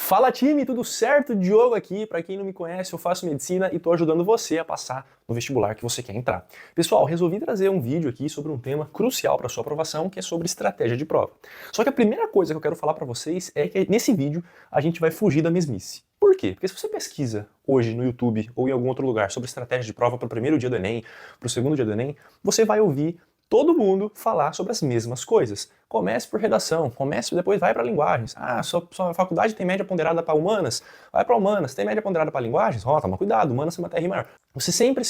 Fala time, tudo certo? Diogo aqui. Para quem não me conhece, eu faço medicina e tô ajudando você a passar no vestibular que você quer entrar. Pessoal, resolvi trazer um vídeo aqui sobre um tema crucial para sua aprovação, que é sobre estratégia de prova. Só que a primeira coisa que eu quero falar para vocês é que nesse vídeo a gente vai fugir da mesmice. Por quê? Porque se você pesquisa hoje no YouTube ou em algum outro lugar sobre estratégia de prova para o primeiro dia do Enem, para o segundo dia do Enem, você vai ouvir todo mundo falar sobre as mesmas coisas. Comece por redação, comece depois vai para linguagens. Ah, sua faculdade tem média ponderada para humanas? Vai para humanas. Tem média ponderada para linguagens? Ó, toma cuidado, humanas tem uma TR maior. Você sempre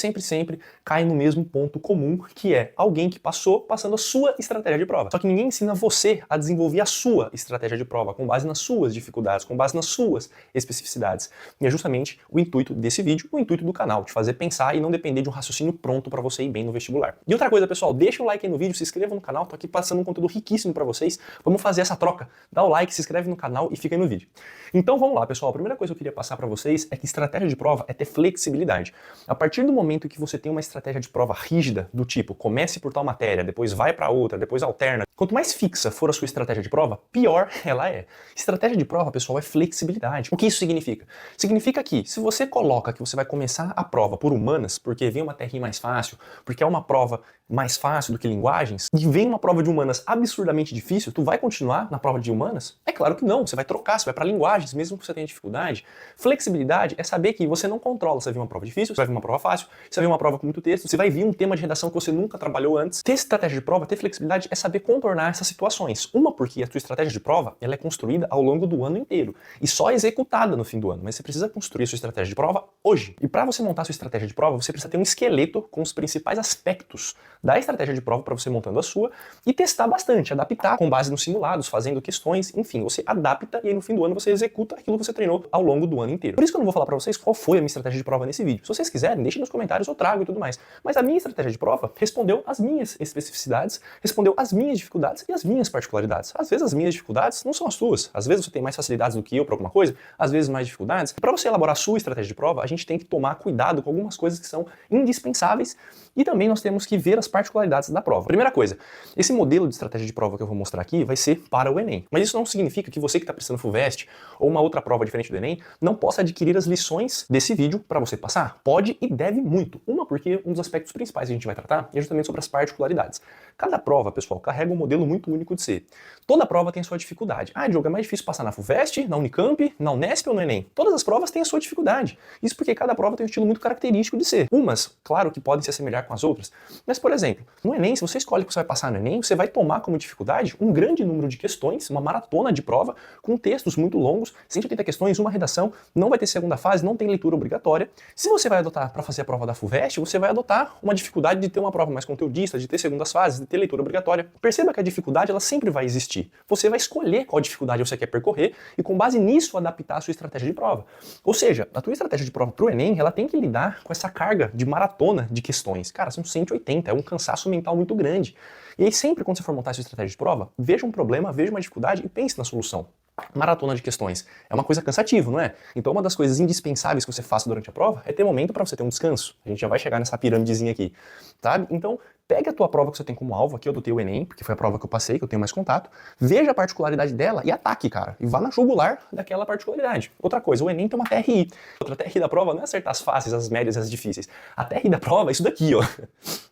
cai no mesmo ponto comum, que é alguém que passando a sua estratégia de prova. Só que ninguém ensina você a desenvolver a sua estratégia de prova, com base nas suas dificuldades, com base nas suas especificidades. E é justamente o intuito desse vídeo, o intuito do canal, te fazer pensar e não depender de um raciocínio pronto para você ir bem no vestibular. E outra coisa, pessoal, deixa o like aí no vídeo, se inscreva no canal, tô aqui passando um conteúdo riquíssimo para vocês. Vamos fazer essa troca. Dá o like, se inscreve no canal e fica aí no vídeo. Então vamos lá, pessoal. A primeira coisa que eu queria passar para vocês é que estratégia de prova é ter flexibilidade. A partir do momento que você tem uma estratégia de prova rígida, do tipo, comece por tal matéria, depois vai para outra, depois alterna, quanto mais fixa for a sua estratégia de prova, pior ela é. Estratégia de prova, pessoal, é flexibilidade. O que isso significa? Significa que se você coloca que você vai começar a prova por humanas, porque vem uma TRI mais fácil, porque é uma prova mais fácil do que linguagens, e vem uma prova de humanas absurdamente difícil, tu vai continuar na prova de humanas? É claro que não, você vai trocar, você vai para linguagens, mesmo que você tenha dificuldade. Flexibilidade é saber que você não controla se vai vir uma prova difícil, se vai vir uma prova fácil, se vai vir uma prova com muito texto, se vai vir um tema de redação que você nunca trabalhou antes. Ter estratégia de prova, ter flexibilidade é saber contornar essas situações. Uma, porque a tua estratégia de prova, ela é construída ao longo do ano inteiro e só executada no fim do ano, mas você precisa construir a sua estratégia de prova hoje. E para você montar a sua estratégia de prova, você precisa ter um esqueleto com os principais aspectos da estratégia de prova para você montando a sua e testar bastante, adaptar com base nos simulados, fazendo questões, enfim, você adapta e aí no fim do ano você executa aquilo que você treinou ao longo do ano inteiro. Por isso que eu não vou falar para vocês qual foi a minha estratégia de prova nesse vídeo. Se vocês quiserem, deixem nos comentários, eu trago e tudo mais. Mas a minha estratégia de prova respondeu às minhas especificidades, respondeu às minhas dificuldades e às minhas particularidades. Às vezes as minhas dificuldades não são as suas. Às vezes você tem mais facilidades do que eu para alguma coisa, às vezes mais dificuldades. Para você elaborar a sua estratégia de prova, a gente tem que tomar cuidado com algumas coisas que são indispensáveis e também nós temos que ver as particularidades da prova. Primeira coisa, esse modelo de estratégia de prova que eu vou mostrar aqui vai ser para o Enem. Mas isso não significa que você que está prestando FUVEST ou uma outra prova diferente do Enem não possa adquirir as lições desse vídeo para você passar. Pode e deve muito. Uma, porque um dos aspectos principais que a gente vai tratar é justamente sobre as particularidades. Cada prova, pessoal, carrega um modelo muito único de ser. Toda prova tem a sua dificuldade. Ah, Diogo, é mais difícil passar na FUVEST, na Unicamp, na Unesp ou no Enem? Todas as provas têm a sua dificuldade. Isso porque cada prova tem um estilo muito característico de ser. Umas, claro que podem se assemelhar com as outras, mas, por exemplo, no Enem, se você escolhe que você vai passar no Enem, você vai tomar como dificuldade um grande número de questões, uma maratona de prova, com textos muito longos, 180 questões, uma redação, não vai ter segunda fase, não tem leitura obrigatória. Se você vai adotar para fazer a prova da FUVEST, você vai adotar uma dificuldade de ter uma prova mais conteudista, de ter segundas fases, de ter leitura obrigatória. Perceba que a dificuldade, ela sempre vai existir. Você vai escolher qual dificuldade você quer percorrer e, com base nisso, adaptar a sua estratégia de prova. Ou seja, a tua estratégia de prova para o Enem, ela tem que lidar com essa carga de maratona de questões. Cara, são 180, é um cansaço mental muito grande. E aí sempre quando você for montar a sua estratégia de prova, veja um problema, veja uma dificuldade e pense na solução. Maratona de questões é uma coisa cansativa, não é? Então uma das coisas indispensáveis que você faça durante a prova é ter momento para você ter um descanso. A gente já vai chegar nessa pirâmidezinha aqui, sabe? Então pega a tua prova que você tem como alvo, aqui eu adotei o Enem, porque foi a prova que eu passei, que eu tenho mais contato, veja a particularidade dela e ataque, cara, e vá na jugular daquela particularidade. Outra coisa, o Enem tem uma TRI. Outra TRI da prova não é acertar as fáceis, as médias e as difíceis. A TRI da prova é isso daqui, ó.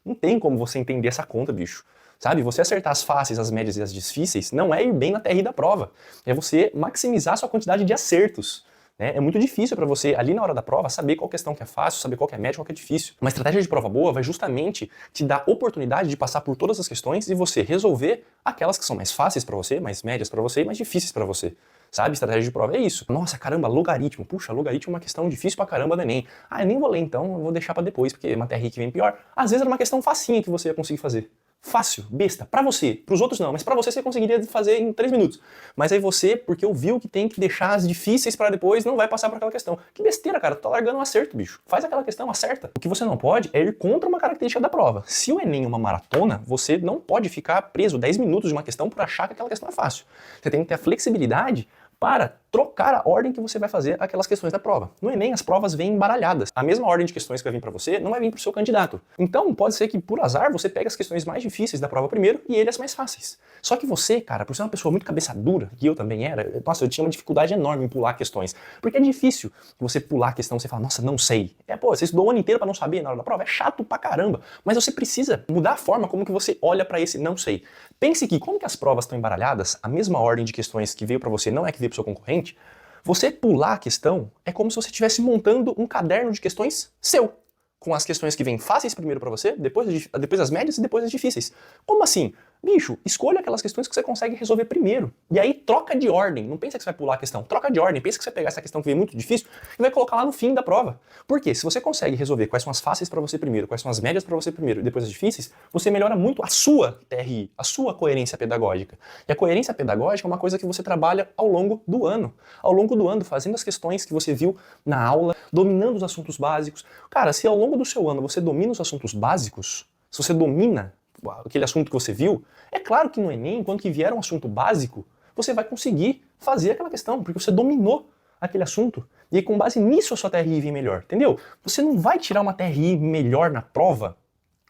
Não tem como você entender essa conta, bicho. Sabe, você acertar as fáceis, as médias e as difíceis não é ir bem na TRI da prova. É você maximizar a sua quantidade de acertos. Né? É muito difícil para você, ali na hora da prova, saber qual questão que é fácil, saber qual que é média, qual que é difícil. Uma estratégia de prova boa vai justamente te dar oportunidade de passar por todas as questões e você resolver aquelas que são mais fáceis para você, mais médias para você e mais difíceis para você. Sabe, estratégia de prova é isso. Nossa, caramba, logaritmo. Puxa, logaritmo é uma questão difícil pra caramba do Enem. Ah, eu nem vou ler então, eu vou deixar pra depois, porque é uma TRI que vem pior. Às vezes era uma questão facinha que você ia conseguir fazer. Fácil, besta, pra você. Pros outros não, mas pra você conseguiria fazer em 3 minutos. Mas aí você, porque ouviu que tem que deixar as difíceis pra depois, não vai passar por aquela questão. Que besteira, cara, tu tá largando um acerto, bicho. Faz aquela questão, acerta. O que você não pode é ir contra uma característica da prova. Se o Enem é uma maratona, você não pode ficar preso 10 minutos de uma questão por achar que aquela questão é fácil. Você tem que ter a flexibilidade para trocar a ordem que você vai fazer aquelas questões da prova. No Enem, as provas vêm embaralhadas. A mesma ordem de questões que vai vir para você não vai vir para o seu candidato. Então, pode ser que, por azar, você pegue as questões mais difíceis da prova primeiro e ele as mais fáceis. Só que você, cara, por ser uma pessoa muito cabeça dura, que eu também era, nossa, eu tinha uma dificuldade enorme em pular questões. Porque é difícil você pular a questão, você fala, nossa, não sei. Você estudou o ano inteiro para não saber na hora da prova, é chato pra caramba. Mas você precisa mudar a forma como que você olha para esse não sei. Pense que, como que as provas estão embaralhadas, a mesma ordem de questões que veio para você não é que veio para o seu concorrente, você pular a questão é como se você estivesse montando um caderno de questões seu, com as questões que vêm fáceis primeiro para você, depois as médias e depois as difíceis. Como assim? Bicho, escolha aquelas questões que você consegue resolver primeiro. E aí troca de ordem. Não pensa que você vai pular a questão. Troca de ordem. Pensa que você vai pegar essa questão que veio muito difícil e vai colocar lá no fim da prova. Por quê? Se você consegue resolver quais são as fáceis para você primeiro, quais são as médias para você primeiro e depois as difíceis, você melhora muito a sua TRI, a sua coerência pedagógica. E a coerência pedagógica é uma coisa que você trabalha ao longo do ano. Ao longo do ano, fazendo as questões que você viu na aula, dominando os assuntos básicos. Cara, se ao longo do seu ano você domina os assuntos básicos, se você domina aquele assunto que você viu, é claro que no Enem, quando que vier um assunto básico, você vai conseguir fazer aquela questão, porque você dominou aquele assunto. E aí, com base nisso a sua TRI vem melhor, entendeu? Você não vai tirar uma TRI melhor na prova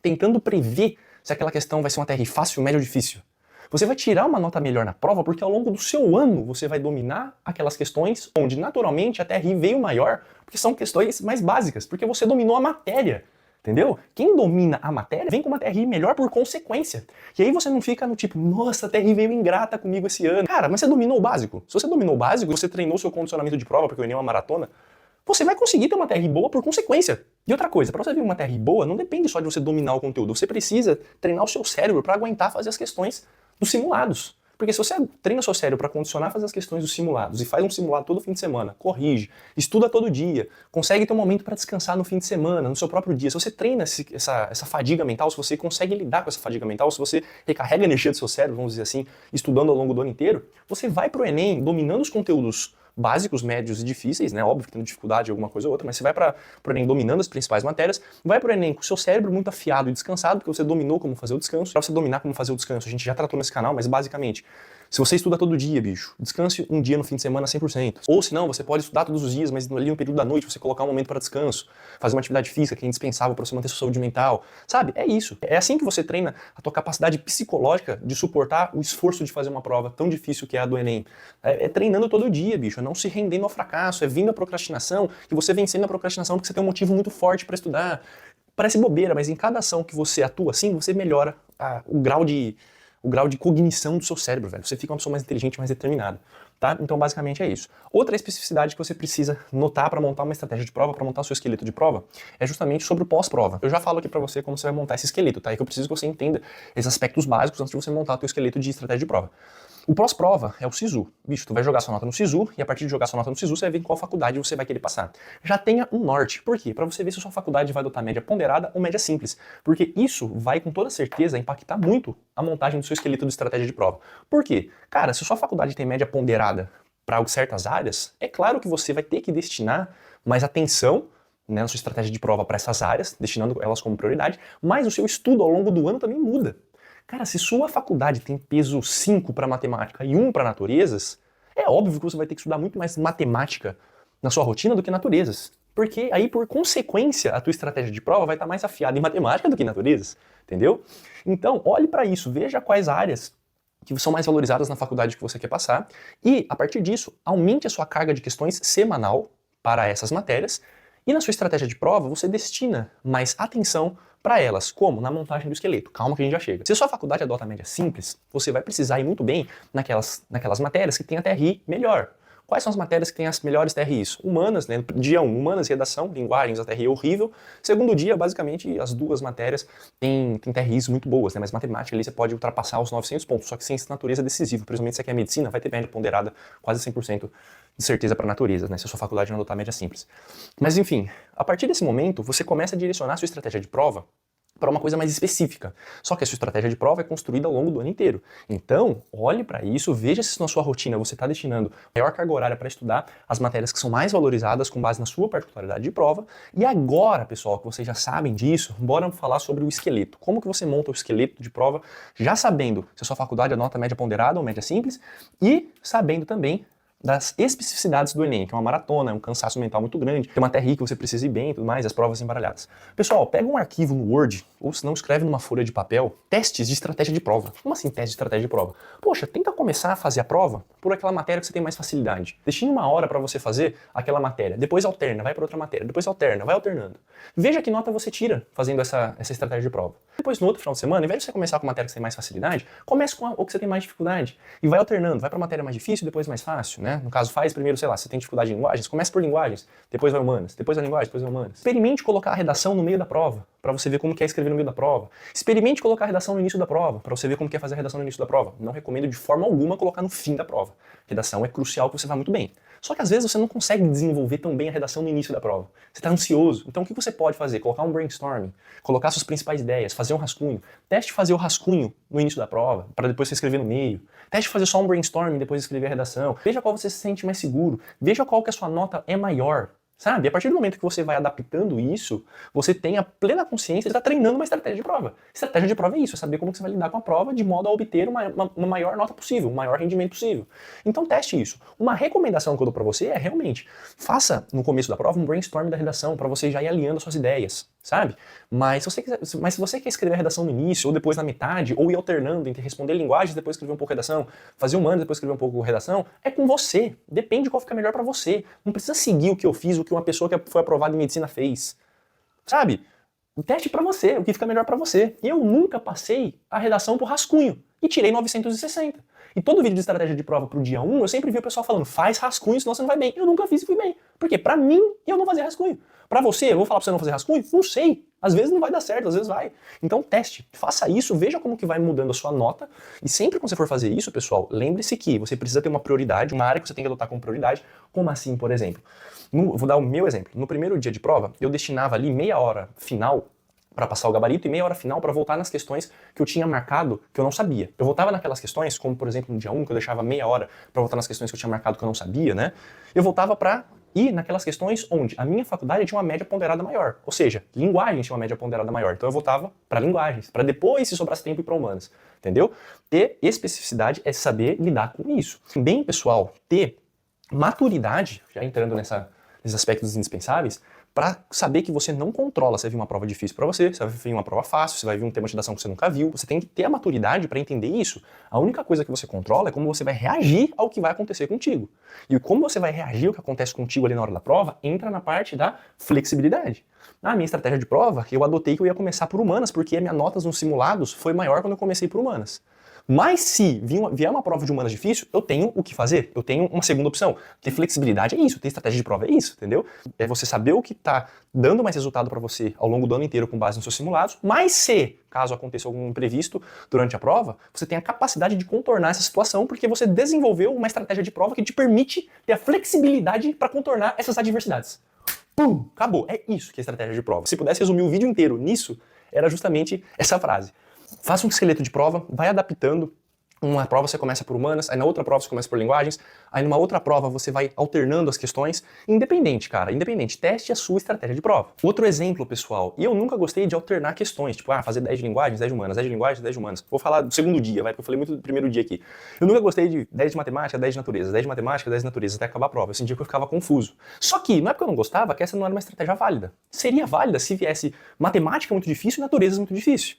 tentando prever se aquela questão vai ser uma TRI fácil, média ou difícil. Você vai tirar uma nota melhor na prova porque ao longo do seu ano você vai dominar aquelas questões onde naturalmente a TRI veio maior, porque são questões mais básicas, porque você dominou a matéria. Entendeu? Quem domina a matéria vem com uma TRI melhor por consequência. E aí você não fica no tipo, nossa, a TRI veio ingrata comigo esse ano. Cara, mas você dominou o básico. Se você dominou o básico, você treinou seu condicionamento de prova, porque o Enem é uma maratona, você vai conseguir ter uma TRI boa por consequência. E outra coisa, para você ter uma TRI boa, não depende só de você dominar o conteúdo. Você precisa treinar o seu cérebro para aguentar fazer as questões dos simulados. Porque se você treina o seu cérebro para condicionar fazer as questões dos simulados e faz um simulado todo fim de semana, corrige, estuda todo dia, consegue ter um momento para descansar no fim de semana, no seu próprio dia, se você treina essa fadiga mental, se você consegue lidar com essa fadiga mental, se você recarrega a energia do seu cérebro, vamos dizer assim, estudando ao longo do ano inteiro, você vai pro Enem dominando os conteúdos básicos, médios e difíceis, né? Óbvio que tendo dificuldade em alguma coisa ou outra, mas você vai para o Enem dominando as principais matérias, vai para o Enem com o seu cérebro muito afiado e descansado, porque você dominou como fazer o descanso. Para você dominar como fazer o descanso, a gente já tratou nesse canal, mas basicamente, se você estuda todo dia, bicho, descanse um dia no fim de semana 100%. Ou se não, você pode estudar todos os dias, mas ali no período da noite você colocar um momento para descanso, fazer uma atividade física que é indispensável para você manter sua saúde mental. Sabe? É isso. É assim que você treina a tua capacidade psicológica de suportar o esforço de fazer uma prova tão difícil que é a do Enem. É treinando todo dia, bicho. É não se rendendo ao fracasso, é vindo a procrastinação e você vencendo a procrastinação porque você tem um motivo muito forte para estudar. Parece bobeira, mas em cada ação que você atua assim, você melhora o grau de cognição do seu cérebro, velho. Você fica uma pessoa mais inteligente, mais determinada, tá? Então, basicamente é isso. Outra especificidade que você precisa notar para montar uma estratégia de prova, para montar o seu esqueleto de prova, é justamente sobre o pós-prova. Eu já falo aqui para você como você vai montar esse esqueleto, tá? E que eu preciso que você entenda esses aspectos básicos antes de você montar o seu esqueleto de estratégia de prova. O pós-prova é o SISU. Bicho, tu vai jogar sua nota no SISU e a partir de jogar sua nota no SISU, você vai ver em qual faculdade você vai querer passar. Já tenha um norte. Por quê? Para você ver se a sua faculdade vai adotar média ponderada ou média simples. Porque isso vai com toda certeza impactar muito a montagem do seu esqueleto de estratégia de prova. Por quê? Cara, se a sua faculdade tem média ponderada para certas áreas, é claro que você vai ter que destinar mais atenção, né, na sua estratégia de prova para essas áreas, destinando elas como prioridade, mas o seu estudo ao longo do ano também muda. Cara, se sua faculdade tem peso 5 para matemática e 1 para naturezas, é óbvio que você vai ter que estudar muito mais matemática na sua rotina do que naturezas. Porque aí, por consequência, a tua estratégia de prova vai estar mais afiada em matemática do que em naturezas, entendeu? Então, olhe para isso, veja quais áreas que são mais valorizadas na faculdade que você quer passar e, a partir disso, aumente a sua carga de questões semanal para essas matérias e na sua estratégia de prova você destina mais atenção para elas, como na montagem do esqueleto. Calma que a gente já chega. Se a sua faculdade adota a média simples, você vai precisar ir muito bem naquelas matérias que tem a TRI melhor. Quais são as matérias que têm as melhores TRIs? Humanas, né? Dia 1, humanas e redação, linguagens, a TRI é horrível. Segundo dia, basicamente, as duas matérias têm TRIs muito boas, né? Mas matemática ali você pode ultrapassar os 900 pontos, só que ciência e natureza é decisivo. Principalmente se você quer medicina, vai ter média ponderada quase 100% de certeza para natureza, né? Se a sua faculdade não adotar a média simples. Mas enfim, a partir desse momento, você começa a direcionar a sua estratégia de prova para uma coisa mais específica. Só que a sua estratégia de prova é construída ao longo do ano inteiro. Então, olhe para isso, veja se na sua rotina você está destinando maior carga horária para estudar as matérias que são mais valorizadas com base na sua particularidade de prova. E agora, pessoal, que vocês já sabem disso, bora falar sobre o esqueleto. Como que você monta o esqueleto de prova, já sabendo se a sua faculdade anota média ponderada ou média simples e sabendo também das especificidades do Enem, que é uma maratona, é um cansaço mental muito grande, tem uma TRI que você precisa ir bem e tudo mais, as provas embaralhadas. Pessoal, pega um arquivo no Word, ou se não, escreve numa folha de papel, testes de estratégia de prova. Como assim teste de estratégia de prova? Poxa, tenta começar a fazer a prova por aquela matéria que você tem mais facilidade. Destine uma hora para você fazer aquela matéria, depois alterna, vai para outra matéria, depois alterna, vai alternando. Veja que nota você tira fazendo essa estratégia de prova. Depois, no outro final de semana, ao invés de você começar com a matéria que você tem mais facilidade, comece com o que você tem mais dificuldade. E vai alternando, vai para a matéria mais difícil, depois mais fácil, né? No caso, faz primeiro, sei lá, você tem dificuldade em linguagens, comece por linguagens, depois vai humanas, depois vai linguagem, depois vai humanas. Experimente colocar a redação no meio da prova, para você ver como que é escrever no meio da prova. Experimente colocar a redação no início da prova, para você ver como que é fazer a redação no início da prova. Não recomendo de forma alguma colocar no fim da prova. Redação é crucial que você vá muito bem. Só que às vezes você não consegue desenvolver tão bem a redação no início da prova. Você está ansioso. Então o que você pode fazer? Colocar um brainstorming, colocar suas principais ideias, fazer um rascunho. Teste fazer o rascunho no início da prova, para depois você escrever no meio. Teste fazer só um brainstorming e depois escrever a redação. Veja qual você se sente mais seguro. Veja qual que a sua nota é maior. Sabe? A partir do momento que você vai adaptando isso, você tem a plena consciência de estar treinando uma estratégia de prova. Estratégia de prova é isso, é saber como você vai lidar com a prova de modo a obter uma maior nota possível, um maior rendimento possível. Então teste isso. Uma recomendação que eu dou pra você é realmente, faça no começo da prova um brainstorm da redação, pra você já ir alinhando as suas ideias, sabe? Mas se você quer escrever a redação no início, ou depois na metade, ou ir alternando entre responder linguagens, depois escrever um pouco redação, fazer humanos, depois escrever um pouco redação, é com você. Depende de qual fica melhor pra você. Não precisa seguir o que eu fiz, o que uma pessoa que foi aprovada em medicina fez. Sabe? Teste pra você, o que fica melhor pra você. Eu nunca passei a redação por rascunho e tirei 960. E todo vídeo de estratégia de prova pro dia 1, eu sempre vi o pessoal falando, faz rascunho, senão você não vai bem. Eu nunca fiz e fui bem. Por quê? Pra mim, eu não fazia rascunho. Pra você, eu vou falar pra você não fazer rascunho? Não sei. Às vezes não vai dar certo, às vezes vai. Então teste, faça isso, veja como que vai mudando a sua nota. E sempre que você for fazer isso, pessoal, lembre-se que você precisa ter uma prioridade, uma área que você tem que adotar como prioridade. Como assim, por exemplo? Vou dar o meu exemplo. No primeiro dia de prova, eu destinava ali meia hora final para passar o gabarito e meia hora final para voltar nas questões que eu tinha marcado que eu não sabia. Eu voltava naquelas questões, como por exemplo no dia 1, que eu deixava meia hora para voltar nas questões que eu tinha marcado que eu não sabia, né? Eu voltava para ir naquelas questões onde a minha faculdade tinha uma média ponderada maior. Ou seja, linguagens tinha uma média ponderada maior. Então eu voltava para linguagens, para depois, se sobrasse tempo, ir para humanas. Entendeu? Ter especificidade é saber lidar com isso. Também, pessoal, ter maturidade, já entrando nesses aspectos indispensáveis, para saber que você não controla se vai vir uma prova difícil para você, se vai vir uma prova fácil, se vai vir um tema de redação que você nunca viu. Você tem que ter a maturidade para entender isso. A única coisa que você controla é como você vai reagir ao que vai acontecer contigo. E como você vai reagir ao que acontece contigo ali na hora da prova, entra na parte da flexibilidade. Na minha estratégia de prova, eu adotei que eu ia começar por humanas, porque a minha notas nos simulados foi maior quando eu comecei por humanas. Mas se vier uma prova de humanas difícil, eu tenho o que fazer, eu tenho uma segunda opção. Ter flexibilidade é isso, ter estratégia de prova é isso, entendeu? É você saber o que está dando mais resultado para você ao longo do ano inteiro com base nos seus simulados, mas se, caso aconteça algum imprevisto durante a prova, você tem a capacidade de contornar essa situação porque você desenvolveu uma estratégia de prova que te permite ter a flexibilidade para contornar essas adversidades. Pum! Acabou. É isso que é estratégia de prova. Se pudesse resumir o vídeo inteiro nisso, era justamente essa frase. Faça um esqueleto de prova, vai adaptando. Uma prova você começa por humanas, aí na outra prova você começa por linguagens, aí numa outra prova você vai alternando as questões. Independente, cara, independente. Teste a sua estratégia de prova. Outro exemplo, pessoal, eu nunca gostei de alternar questões, tipo, fazer 10 de linguagens, 10 de humanas, 10 de linguagens, 10 de humanas. Vou falar do segundo dia, porque eu falei muito do primeiro dia aqui. Eu nunca gostei de 10 de matemática, 10 de natureza, 10 de matemática, 10 de natureza, até acabar a prova. Eu sentia que eu ficava confuso. Só que, não é porque eu não gostava, que essa não era uma estratégia válida. Seria válida se viesse matemática muito difícil e natureza muito difícil.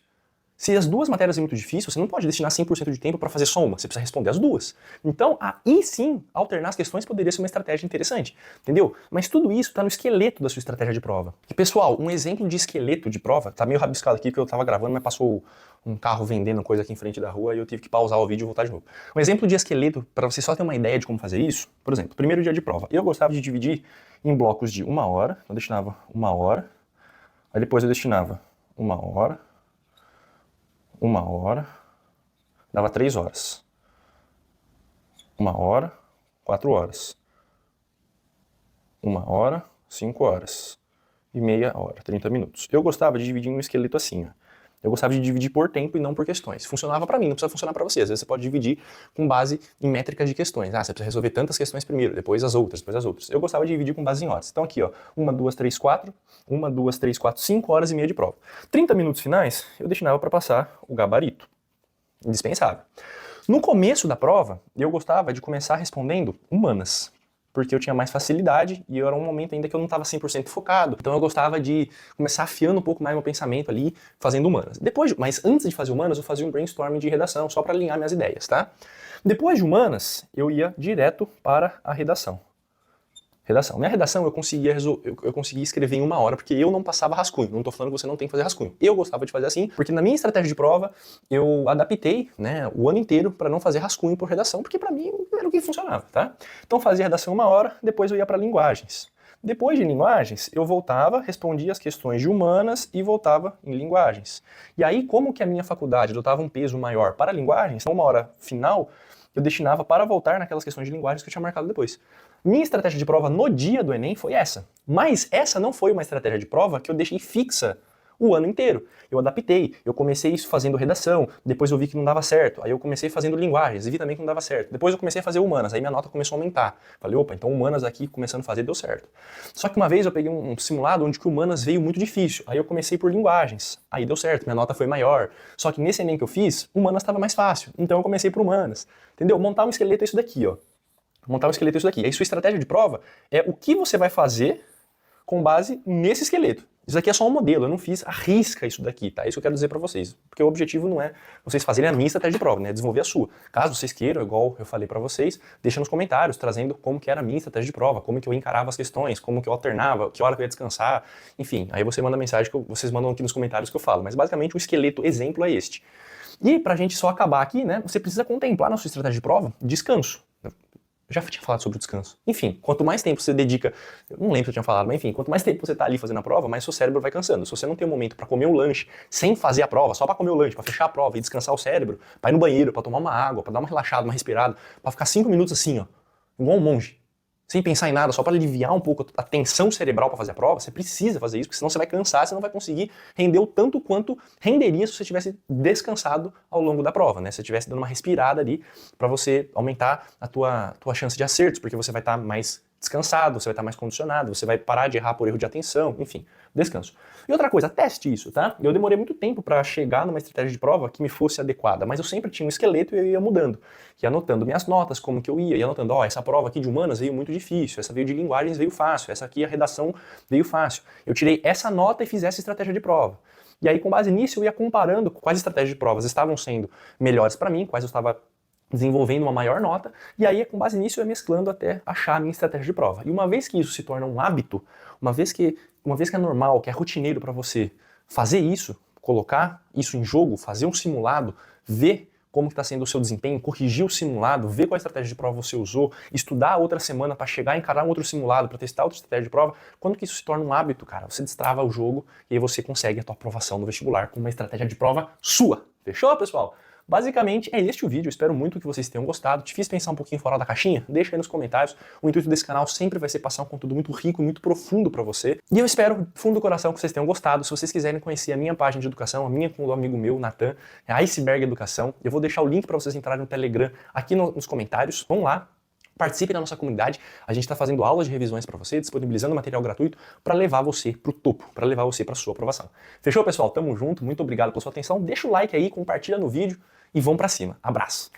Se as duas matérias são muito difíceis, você não pode destinar 100% de tempo para fazer só uma, você precisa responder as duas. Então, aí sim, alternar as questões poderia ser uma estratégia interessante, entendeu? Mas tudo isso está no esqueleto da sua estratégia de prova. E pessoal, um exemplo de esqueleto de prova, tá meio rabiscado aqui porque eu estava gravando, mas passou um carro vendendo coisa aqui em frente da rua e eu tive que pausar o vídeo e voltar de novo. Um exemplo de esqueleto, para você só ter uma ideia de como fazer isso, por exemplo, primeiro dia de prova. Eu gostava de dividir em blocos de 1 hora, eu destinava 1 hora, aí depois eu destinava 1 hora, 1 hora, dava 3 horas. 1 hora, 4 horas. 1 hora, 5 horas. E meia hora, 30 minutos. Eu gostava de dividir um esqueleto assim, ó. Eu gostava de dividir por tempo e não por questões. Funcionava pra mim, não precisa funcionar pra você. Às vezes você pode dividir com base em métricas de questões. Você precisa resolver tantas questões primeiro, depois as outras, depois as outras. Eu gostava de dividir com base em horas. Então aqui, ó, 1, 2, 3, 4, 1, 2, 3, 4, 5 horas e meia de prova. 30 minutos finais, eu destinava para passar o gabarito. Indispensável. No começo da prova, eu gostava de começar respondendo humanas, porque eu tinha mais facilidade e era um momento ainda que eu não estava 100% focado. Então eu gostava de começar afiando um pouco mais meu pensamento ali, fazendo humanas. Mas antes de fazer humanas, eu fazia um brainstorming de redação, só para alinhar minhas ideias, tá? Depois de humanas, eu ia direto para a redação. Minha redação eu conseguia escrever em 1 hora, porque eu não passava rascunho. Não tô falando que você não tem que fazer rascunho. Eu gostava de fazer assim, porque na minha estratégia de prova, eu adaptei, né, o ano inteiro para não fazer rascunho por redação, porque para mim era o que funcionava, tá? Então fazia redação 1 hora, depois eu ia para linguagens. Depois de linguagens, eu voltava, respondia as questões de humanas e voltava em linguagens. E aí, como que a minha faculdade adotava um peso maior para linguagens, então 1 hora final, eu destinava para voltar naquelas questões de linguagens que eu tinha marcado depois. Minha estratégia de prova no dia do Enem foi essa. Mas essa não foi uma estratégia de prova que eu deixei fixa o ano inteiro. Eu adaptei, eu comecei isso fazendo redação, depois eu vi que não dava certo, aí eu comecei fazendo linguagens e vi também que não dava certo. Depois eu comecei a fazer humanas, aí minha nota começou a aumentar. Falei, opa, então humanas aqui começando a fazer deu certo. Só que uma vez eu peguei um simulado onde que humanas veio muito difícil, aí eu comecei por linguagens, aí deu certo, minha nota foi maior. Só que nesse Enem que eu fiz, humanas estava mais fácil, então eu comecei por humanas. Entendeu? Montar um esqueleto é isso daqui, ó. Montar um esqueleto é isso daqui. Aí sua estratégia de prova é o que você vai fazer com base nesse esqueleto. Isso aqui é só um modelo, eu não fiz a risca isso daqui, tá? Isso que eu quero dizer pra vocês. Porque o objetivo não é vocês fazerem a minha estratégia de prova, né? Desenvolver a sua. Caso vocês queiram, igual eu falei pra vocês, deixa nos comentários, trazendo como que era a minha estratégia de prova, como que eu encarava as questões, como que eu alternava, que hora que eu ia descansar, enfim. Aí você manda mensagem, vocês mandam aqui nos comentários que eu falo. Mas basicamente o esqueleto exemplo é este. E pra gente só acabar aqui, né? Você precisa contemplar na sua estratégia de prova descanso. Eu já tinha falado sobre o descanso. Enfim, quanto mais tempo você dedica, eu não lembro se eu tinha falado, mas enfim, quanto mais tempo você tá ali fazendo a prova, mais seu cérebro vai cansando. Se você não tem um momento para comer um lanche sem fazer a prova, só para comer o lanche, para fechar a prova e descansar o cérebro, para ir no banheiro, para tomar uma água, para dar uma relaxada, uma respirada, para ficar 5 minutos assim, ó, igual um monge, sem pensar em nada, só para aliviar um pouco a tensão cerebral para fazer a prova, você precisa fazer isso, porque senão você vai cansar, você não vai conseguir render o tanto quanto renderia se você tivesse descansado ao longo da prova, né? Se você estivesse dando uma respirada ali para você aumentar a tua chance de acertos, porque você vai estar mais descansado, você vai estar mais condicionado, você vai parar de errar por erro de atenção, enfim, descanso. E outra coisa, teste isso, tá? Eu demorei muito tempo para chegar numa estratégia de prova que me fosse adequada, mas eu sempre tinha um esqueleto e eu ia mudando, ia anotando minhas notas, como que eu ia anotando, ó, essa prova aqui de humanas veio muito difícil, essa veio de linguagens veio fácil, essa aqui a redação veio fácil. Eu tirei essa nota e fiz essa estratégia de prova. E aí, com base nisso, eu ia comparando quais estratégias de provas estavam sendo melhores para mim, quais eu estava desenvolvendo uma maior nota, e aí, com base nisso, eu ia mesclando até achar a minha estratégia de prova. E uma vez que isso se torna um hábito, uma vez que é normal, que é rotineiro para você fazer isso, colocar isso em jogo, fazer um simulado, ver como está sendo o seu desempenho, corrigir o simulado, ver qual estratégia de prova você usou, estudar outra semana para chegar a encarar um outro simulado, para testar outra estratégia de prova, quando que isso se torna um hábito, cara, você destrava o jogo e aí você consegue a tua aprovação no vestibular com uma estratégia de prova sua. Fechou, pessoal? Basicamente é este o vídeo, espero muito que vocês tenham gostado. Te fiz pensar um pouquinho fora da caixinha? Deixa aí nos comentários. O intuito desse canal sempre vai ser passar um conteúdo muito rico e muito profundo pra você. E eu espero, fundo do coração, que vocês tenham gostado. Se vocês quiserem conhecer a minha página de educação, a minha com o amigo meu, Natan, é Iceberg Educação. Eu vou deixar o link para vocês entrarem no Telegram aqui nos comentários. Vão lá. Participe da nossa comunidade, a gente está fazendo aulas de revisões para você, disponibilizando material gratuito para levar você para o topo, para levar você para sua aprovação. Fechou, pessoal? Tamo junto, muito obrigado pela sua atenção, deixa o like aí, compartilha no vídeo e vamos para cima. Abraço!